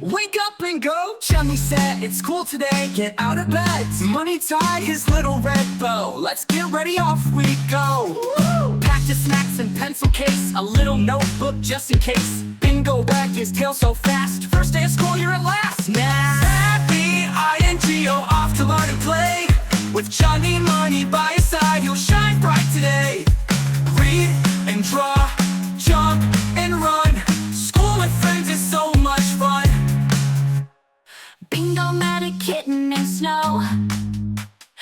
Wake up and go, Chunni said, it's school today, get out of bed. Munni tied his little red bow, let's get ready, off we go. Woo! Packed his snacks and pencil case, a little notebook just in case. Bingo wagged his tail so fast, first day of school, you're at last. Now, B-I-N-G-O, off to learn and play. With Chunni Munni by his side, he'll shine bright today. Read and draw, jump and run, school with friends is so much fun. Bingo met a kitten in snow,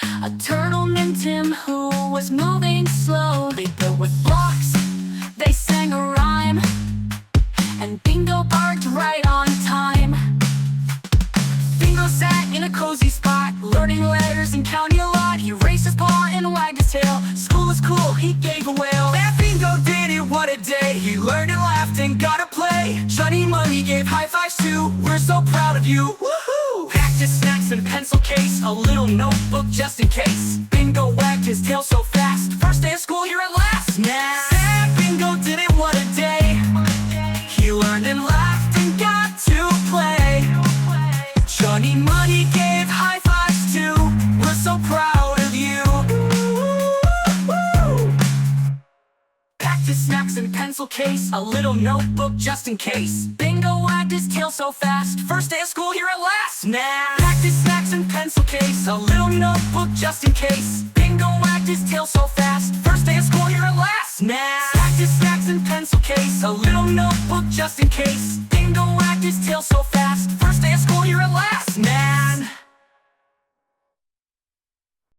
a turtle named Tim who was moving slow. They built with blocks, they sang a rhyme, and Bingo barked right on time. Bingo sat in a cozy spot, learning letters and counting a lot. He raised his paw and wagged his tail, school is cool, he gave a wail. That Bingo did it, what a day. He learned and laughed and got to play. Chunni Munni gave high fives too, we're so proud of you. Woohoo! Packed his snacks and pencil case, a little notebook just in case. Bingo wagged his tail so fast, first day of school, you're at last. Now, that Bingo did it, what a day. He learned and laughed and got to play. Chunni Munni gave high fives too, we're so proud of you. Packed his snacks and pencil case, a little notebook just in case. Bingo wagged his tail so fast, first day of school, here at last. Now, packed his snacks and pencil case, a little notebook just in case. Bingo wagged his tail so fast, first day of school, here at last. Now, packed his snacks and pencil case, a little notebook just in case. Bingo wagged his tail so fast, first day of school, here at last. Man.